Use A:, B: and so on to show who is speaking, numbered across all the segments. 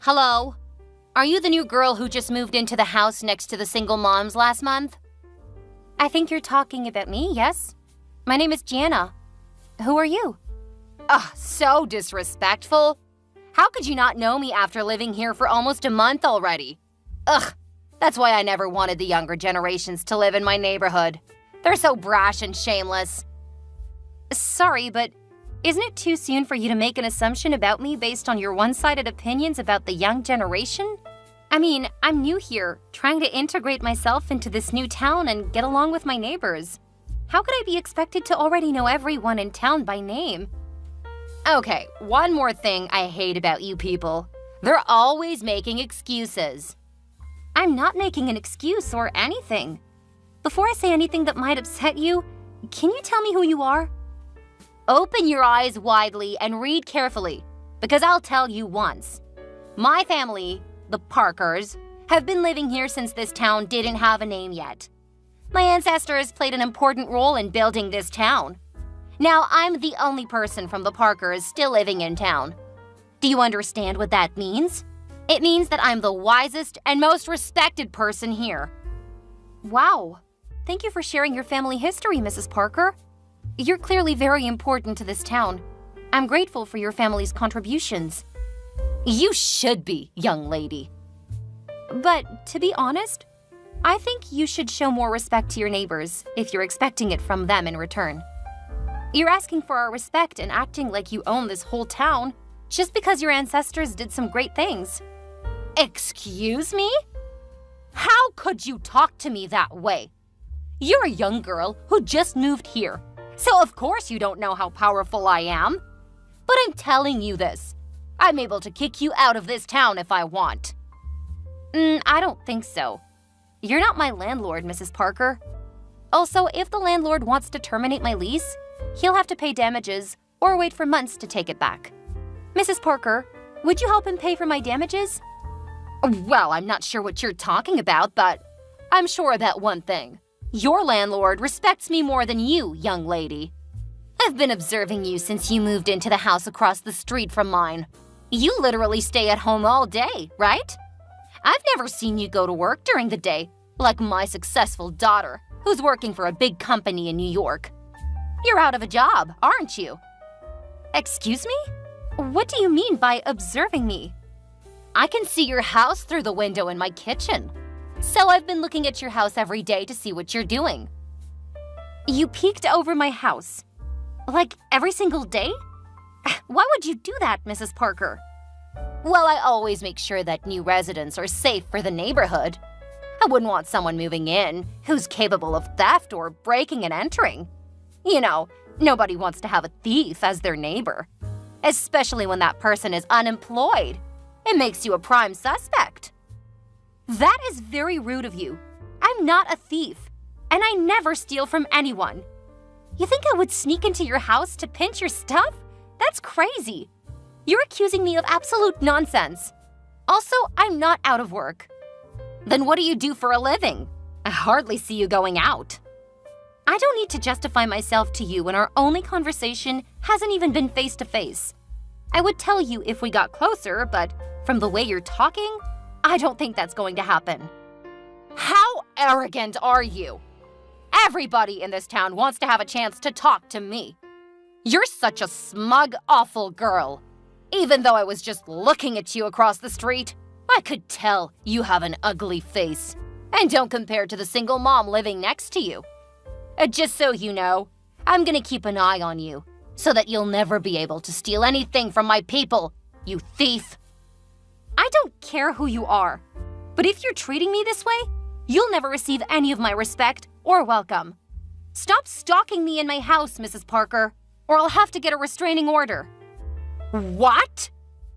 A: Hello? Are you the new girl who just moved into the house next to the single moms last month?
B: I think you're talking about me, yes? My name is Gianna. Who are you?
A: Ugh, so disrespectful. How could you not know me after living here for almost a month already? Ugh, that's why I never wanted the younger generations to live in my neighborhood. They're so brash and shameless.
B: Sorry, but isn't it too soon for you to make an assumption about me based on your one-sided opinions about the young generation? I mean, I'm new here, trying to integrate myself into this new town and get along with my neighbors. How could I be expected to already know everyone in town by name?
A: Okay, one more thing I hate about you people. They're always making excuses.
B: I'm not making an excuse or anything. Before I say anything that might upset you, can you tell me who you are?
A: Open your eyes widely and read carefully, because I'll tell you once. My family, the Parkers, have been living here since this town didn't have a name yet. My ancestors played an important role in building this town. Now I'm the only person from the Parkers still living in town. Do you understand what that means? It means that I'm the wisest and most respected person here.
B: Wow. Thank you for sharing your family history, Mrs. Parker. You're clearly very important to this town. I'm grateful for your family's contributions.
A: You should be, young lady.
B: But to be honest, I think you should show more respect to your neighbors if you're expecting it from them in return. You're asking for our respect and acting like you own this whole town just because your ancestors did some great things.
A: Excuse me? How could you talk to me that way? You're a young girl who just moved here, so of course you don't know how powerful I am. But I'm telling you this. I'm able to kick you out of this town if I want.
B: I don't think so. You're not my landlord, Mrs. Parker. Also, if the landlord wants to terminate my lease, he'll have to pay damages or wait for months to take it back. Mrs. Parker, would you help him pay for my damages?
A: Well, I'm not sure what you're talking about, but I'm sure about one thing. Your landlord respects me more than you, young lady. I've been observing you since you moved into the house across the street from mine. You literally stay at home all day, right? I've never seen you go to work during the day, like my successful daughter, who's working for a big company in New York. You're out of a job, aren't you?
B: Excuse me? What do you mean by observing me?
A: I can see your house through the window in my kitchen. So I've been looking at your house every day to see what you're doing.
B: You peeked over my house? Like every single day? Why would you do that, Mrs. Parker?
A: Well, I always make sure that new residents are safe for the neighborhood. I wouldn't want someone moving in who's capable of theft or breaking and entering. You know, nobody wants to have a thief as their neighbor, especially when that person is unemployed. It makes you a prime suspect.
B: That is very rude of you. I'm not a thief, and I never steal from anyone. You think I would sneak into your house to pinch your stuff? That's crazy. You're accusing me of absolute nonsense. Also, I'm not out of work.
A: Then what do you do for a living? I hardly see you going out.
B: I don't need to justify myself to you when our only conversation hasn't even been face-to-face. I would tell you if we got closer, but from the way you're talking, I don't think that's going to happen.
A: How arrogant are you? Everybody in this town wants to have a chance to talk to me. You're such a smug, awful girl. Even though I was just looking at you across the street, I could tell you have an ugly face and don't compare to the single mom living next to you. Just so you know, I'm gonna keep an eye on you so that you'll never be able to steal anything from my people, you thief.
B: I don't care who you are, but if you're treating me this way, you'll never receive any of my respect or welcome. Stop stalking me in my house, Mrs. Parker, or I'll have to get a restraining order.
A: What?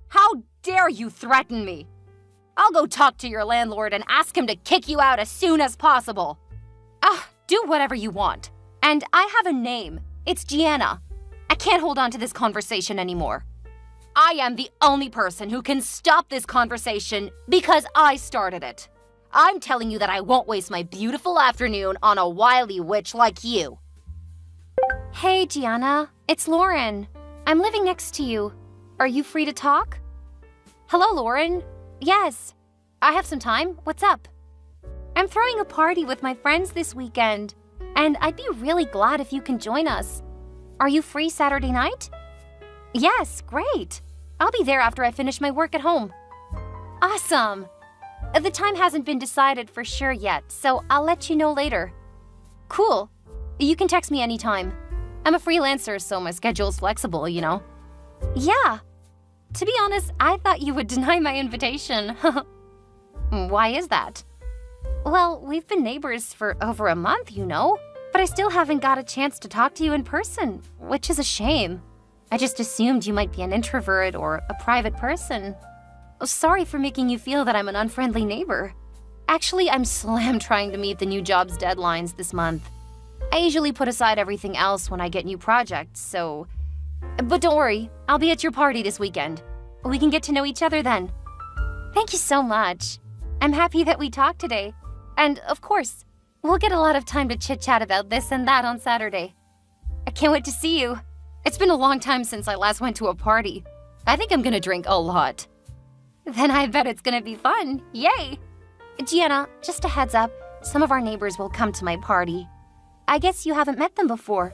A: How dare you threaten me? I'll go talk to your landlord and ask him to kick you out as soon as possible.
B: Do whatever you want. And I have a name. It's Gianna. I can't hold on to this conversation anymore.
A: I am the only person who can stop this conversation because I started it. I'm telling you that I won't waste my beautiful afternoon on a wily witch like you.
B: Hey, Gianna. It's Lauren. I'm living next to you. Are you free to talk? Hello, Lauren. Yes. I have some time. What's up? I'm throwing a party with my friends this weekend, and I'd be really glad if you can join us. Are you free Saturday night? Yes, great. I'll be there after I finish my work at home. Awesome. The time hasn't been decided for sure yet, so I'll let you know later. Cool. You can text me anytime. I'm a freelancer, so my schedule's flexible, you know. Yeah. To be honest, I thought you would deny my invitation. Why is that? Well, we've been neighbors for over a month, you know, but I still haven't got a chance to talk to you in person, which is a shame. I just assumed you might be an introvert or a private person. Sorry for making you feel that I'm an unfriendly neighbor. Actually, I'm slammed trying to meet the new job's deadlines this month. I usually put aside everything else when I get new projects, so... But don't worry, I'll be at your party this weekend. We can get to know each other then. Thank you so much. I'm happy that we talked today. And, of course, we'll get a lot of time to chit-chat about this and that on Saturday. I can't wait to see you. It's been a long time since I last went to a party. I think I'm gonna drink a lot. Then I bet it's gonna be fun. Yay! Gianna, just a heads up, some of our neighbors will come to my party. I guess you haven't met them before.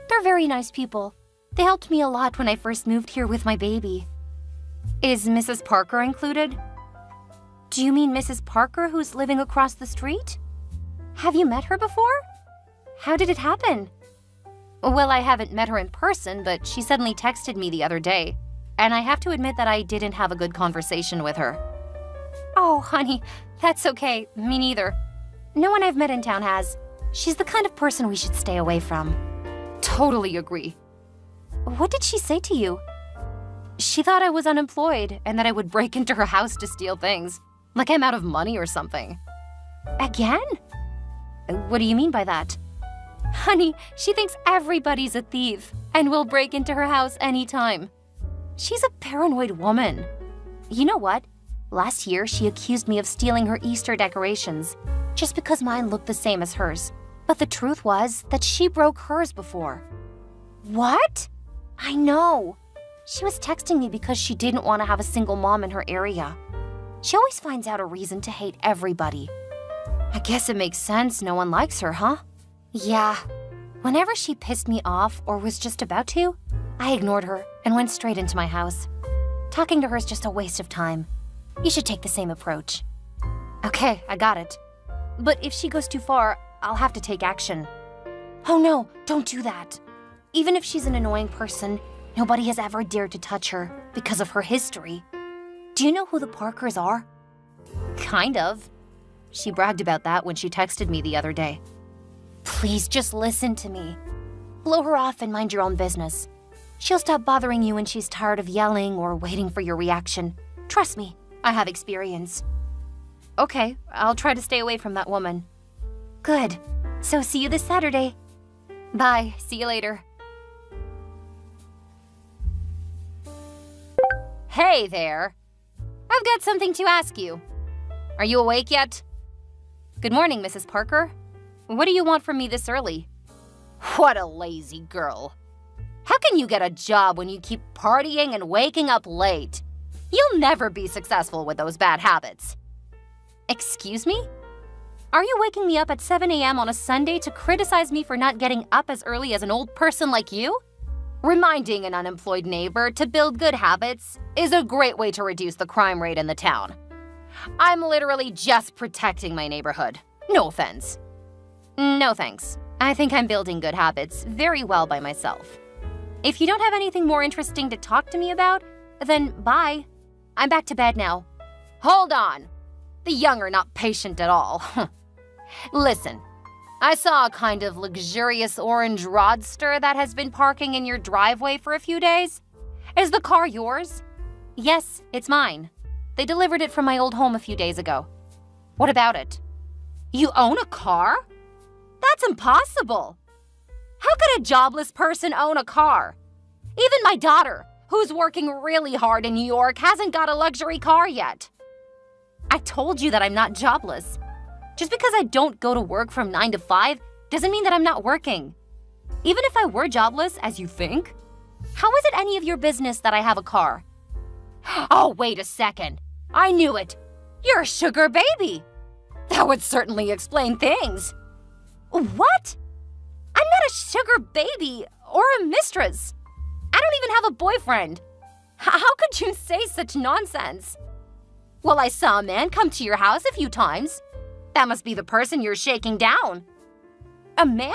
B: They're very nice people. They helped me a lot when I first moved here with my baby. Is Mrs. Parker included? Do you mean Mrs. Parker who's living across the street? Have you met her before? How did it happen? Well, I haven't met her in person, but she suddenly texted me the other day, and I have to admit that I didn't have a good conversation with her. Oh, honey, that's okay. Me neither. No one I've met in town has. She's the kind of person we should stay away from. Totally agree. What did she say to you? She thought I was unemployed and that I would break into her house to steal things. Like I'm out of money or something. Again? What do you mean by that? Honey, she thinks everybody's a thief and will break into her house anytime. She's a paranoid woman. You know what? Last year, she accused me of stealing her Easter decorations just because mine looked the same as hers. But the truth was that she broke hers before. What? I know. She was texting me because she didn't want to have a single mom in her area. She always finds out a reason to hate everybody. I guess it makes sense no one likes her, huh? Yeah. Whenever she pissed me off or was just about to, I ignored her and went straight into my house. Talking to her is just a waste of time. You should take the same approach. Okay, I got it. But if she goes too far, I'll have to take action. Oh no, don't do that. Even if she's an annoying person, nobody has ever dared to touch her because of her history. Do you know who the Parkers are? Kind of. She bragged about that when she texted me the other day. Please just listen to me. Blow her off and mind your own business. She'll stop bothering you when she's tired of yelling or waiting for your reaction. Trust me, I have experience. Okay, I'll try to stay away from that woman. Good. So see you this Saturday. Bye. See you later.
A: Hey there. I've got something to ask you. Are you awake yet?
B: Good morning, Mrs. Parker. What do you want from me this early?
A: What a lazy girl. How can you get a job when you keep partying and waking up late? You'll never be successful with those bad habits.
B: Excuse me? Are you waking me up at 7 a.m. on a Sunday to criticize me for not getting up as early as an old person like you?
A: Reminding an unemployed neighbor to build good habits is a great way to reduce the crime rate in the town. I'm literally just protecting my neighborhood. No offense.
B: No thanks. I think I'm building good habits very well by myself. If you don't have anything more interesting to talk to me about, then bye. I'm back to bed now.
A: Hold on. The young are not patient at all. Listen, I saw a kind of luxurious orange roadster that has been parking in your driveway for a few days. Is the car yours?
B: Yes, it's mine. They delivered it from my old home a few days ago. What about it?
A: You own a car? That's impossible. How could a jobless person own a car? Even my daughter, who's working really hard in New York, hasn't got a luxury car yet.
B: I told you that I'm not jobless. Just because I don't go to work from 9 to 5 doesn't mean that I'm not working. Even if I were jobless, as you think, how is it any of your business that I have a car?
A: Oh, wait a second. I knew it. You're a sugar baby. That would certainly explain things. What? I'm not a sugar baby or a mistress. I don't even have a boyfriend. How could you say such nonsense? Well, I saw a man come to your house a few times. That must be the person you're shaking down. A man?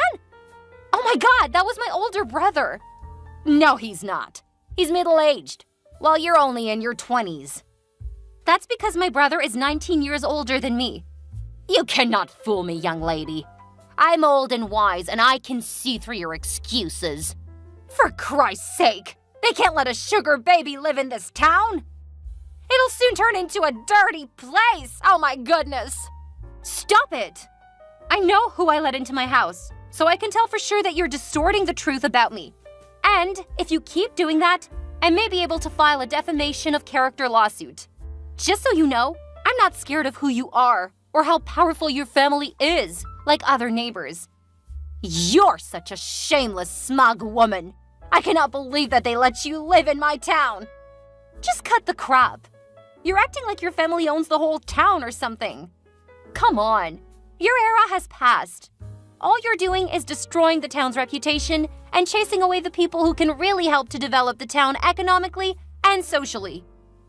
A: Oh my God, that was my older brother. No, he's not. He's middle-aged, while you're only in your 20s. That's because my brother is 19 years older than me. You cannot fool me, young lady. I'm old and wise, and I can see through your excuses. For Christ's sake, they can't let a sugar baby live in this town. It'll soon turn into a dirty place. Oh my goodness. Stop it. I know who I let into my house, so I can tell for sure that you're distorting the truth about me. And if you keep doing that, I may be able to file a defamation of character lawsuit. Just so you know, I'm not scared of who you are or how powerful your family is, like other neighbors. You're such a shameless, smug woman. I cannot believe that they let you live in my town. Just cut the crap. You're acting like your family owns the whole town or something. Come on, your era has passed. All you're doing is destroying the town's reputation and chasing away the people who can really help to develop the town economically and socially.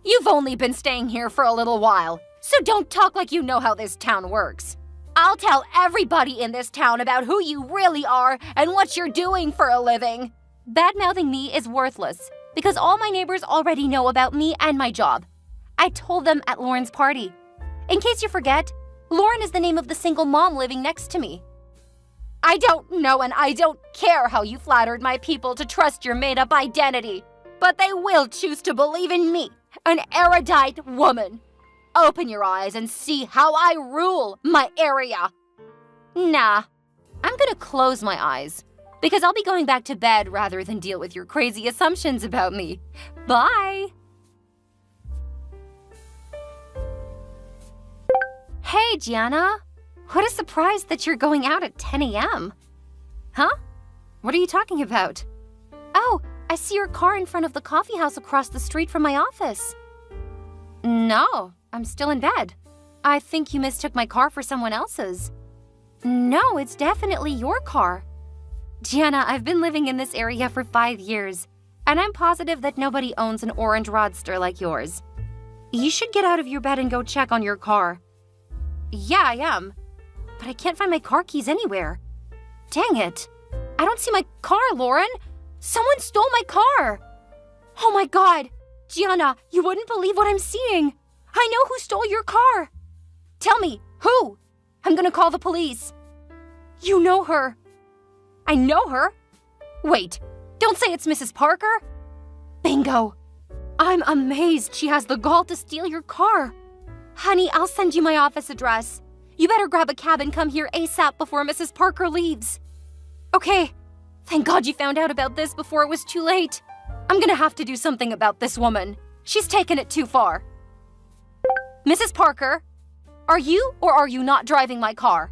A: You've only been staying here for a little while, so don't talk like you know how this town works. I'll tell everybody in this town about who you really are and what you're doing for a living. Bad-mouthing me is worthless because all my neighbors already know about me and my job. I told them at Lauren's party. In case you forget, Lauren is the name of the single mom living next to me. I don't know and I don't care how you flattered my people to trust your made-up identity, but they will choose to believe in me, an erudite woman. Open your eyes and see how I rule my area. Nah, I'm gonna close my eyes because I'll be going back to bed rather than deal with your crazy assumptions about me. Bye. Hey, Gianna. What a surprise that you're going out at 10 a.m. Huh? What are you talking about? Oh, I see your car in front of the coffee house across the street from my office. No, I'm still in bed. I think you mistook my car for someone else's. No, it's definitely your car. Gianna, I've been living in this area for 5 years, and I'm positive that nobody owns an orange roadster like yours. You should get out of your bed and go check on your car. Yeah, I am. But I can't find my car keys anywhere. Dang it. I don't see my car, Lauren. Someone stole my car. Oh my God. Gianna, you wouldn't believe what I'm seeing. I know who stole your car. Tell me, who? I'm gonna call the police. You know her. I know her. Wait, don't say it's Mrs. Parker. Bingo. I'm amazed she has the gall to steal your car. Honey, I'll send you my office address. You better grab a cab and come here ASAP before Mrs. Parker leaves. Okay. Thank God you found out about this before it was too late. I'm gonna have to do something about this woman. She's taken it too far. Mrs. Parker, are you or are you not driving my car?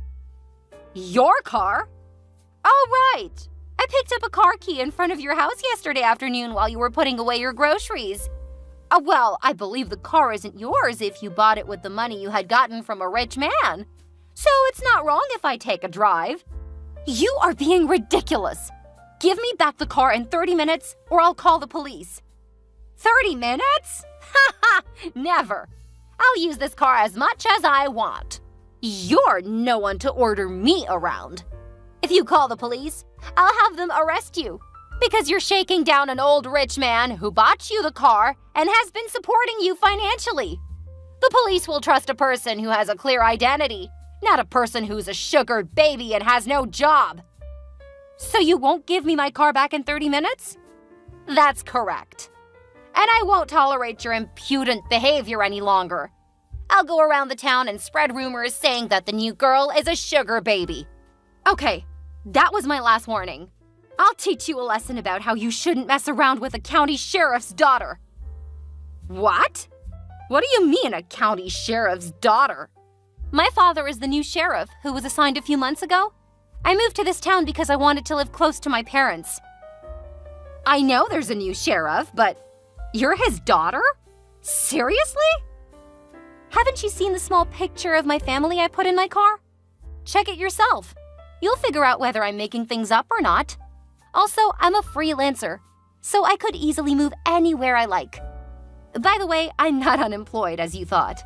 A: Your car? Oh, right. I picked up a car key in front of your house yesterday afternoon while you were putting away your groceries. Well, I believe the car isn't yours if you bought it with the money you had gotten from a rich man. So it's not wrong if I take a drive. You are being ridiculous. Give me back the car in 30 minutes or I'll call the police. 30 minutes? Ha ha! Never. I'll use this car as much as I want. You're no one to order me around. If you call the police, I'll have them arrest you because you're shaking down an old rich man who bought you the car and has been supporting you financially. The police will trust a person who has a clear identity, not a person who's a sugared baby and has no job. So you won't give me my car back in 30 minutes? That's correct. And I won't tolerate your impudent behavior any longer. I'll go around the town and spread rumors saying that the new girl is a sugar baby. Okay, that was my last warning. I'll teach you a lesson about how you shouldn't mess around with a county sheriff's daughter. What? What do you mean, a county sheriff's daughter? My father is the new sheriff who was assigned a few months ago. I moved to this town because I wanted to live close to my parents. I know there's a new sheriff, but you're his daughter? Seriously?
B: Haven't you seen the small picture of my family I put in my car? Check it yourself. You'll figure out whether I'm making things up or not. Also, I'm a freelancer, so I could easily move anywhere I like. By the way, I'm not unemployed as you thought.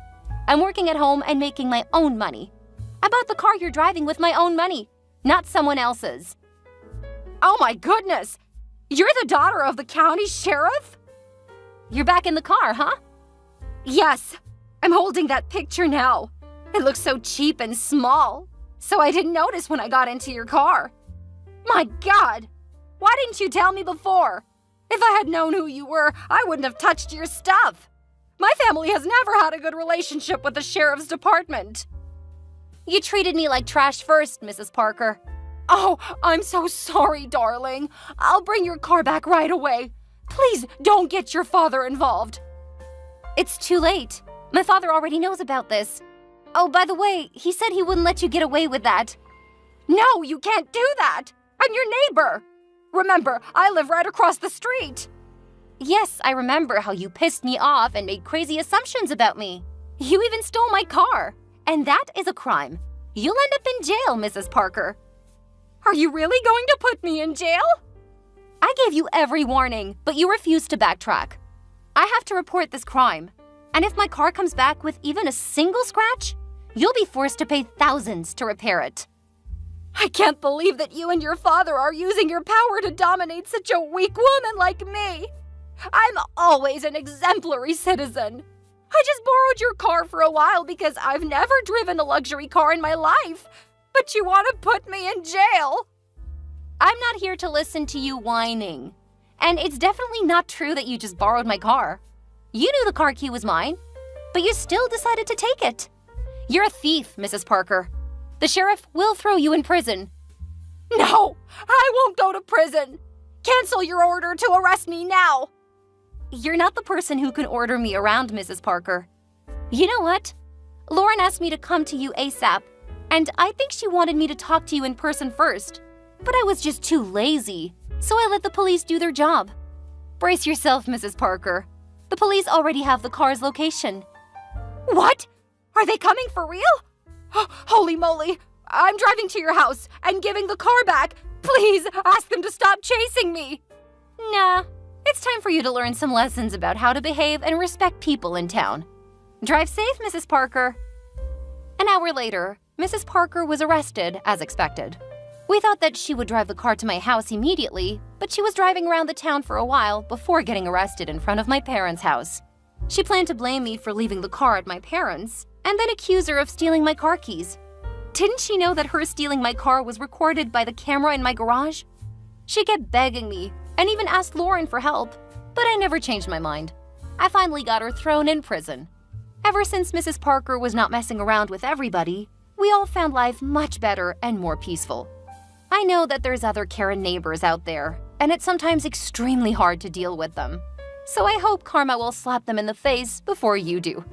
B: I'm working at home and making my own money. I bought the car you're driving with my own money, not someone else's.
A: Oh my goodness! You're the daughter of the county sheriff?
B: You're back in the car, huh?
A: Yes, I'm holding that picture now. It looks so cheap and small, so I didn't notice when I got into your car. My God! Why didn't you tell me before? If I had known who you were, I wouldn't have touched your stuff. My family has never had a good relationship with the sheriff's department.
B: You treated me like trash first, Mrs. Parker.
A: Oh, I'm so sorry, darling. I'll bring your car back right away. Please don't get your father involved.
B: It's too late. My father already knows about this. Oh, by the way, he said he wouldn't let you get away with that.
A: No, you can't do that. I'm your neighbor. Remember, I live right across the street.
B: Yes, I remember how you pissed me off and made crazy assumptions about me. You even stole my car. And that is a crime. You'll end up in jail, Mrs. Parker.
A: Are you really going to put me in jail?
B: I gave you every warning, but you refused to backtrack. I have to report this crime. And if my car comes back with even a single scratch, you'll be forced to pay thousands to repair it.
A: I can't believe that you and your father are using your power to dominate such a weak woman like me. I'm always an exemplary citizen. I just borrowed your car for a while because I've never driven a luxury car in my life. But you want to put me in jail?
B: I'm not here to listen to you whining. And it's definitely not true that you just borrowed my car. You knew the car key was mine, but you still decided to take it. You're a thief, Mrs. Parker. The sheriff will throw you in prison.
A: No, I won't go to prison. Cancel your order to arrest me now.
B: You're not the person who can order me around, Mrs. Parker. You know what? Lauren asked me to come to you ASAP, and I think she wanted me to talk to you in person first. But I was just too lazy, so I let the police do their job. Brace yourself, Mrs. Parker. The police already have the car's location.
A: What? Are they coming for real? Oh, holy moly! I'm driving to your house and giving the car back. Please ask them to stop chasing me.
B: Nah, it's time for you to learn some lessons about how to behave and respect people in town. Drive safe, Mrs. Parker. An hour later, Mrs. Parker was arrested as expected. We thought that she would drive the car to my house immediately, but she was driving around the town for a while before getting arrested in front of my parents' house. She planned to blame me for leaving the car at my parents' and then accuse her of stealing my car keys. Didn't she know that her stealing my car was recorded by the camera in my garage? She kept begging me and even asked Lauren for help, but I never changed my mind. I finally got her thrown in prison. Ever since Mrs. Parker was not messing around with everybody, we all found life much better and more peaceful. I know that there's other Karen neighbors out there, and it's sometimes extremely hard to deal with them. So I hope karma will slap them in the face before you do.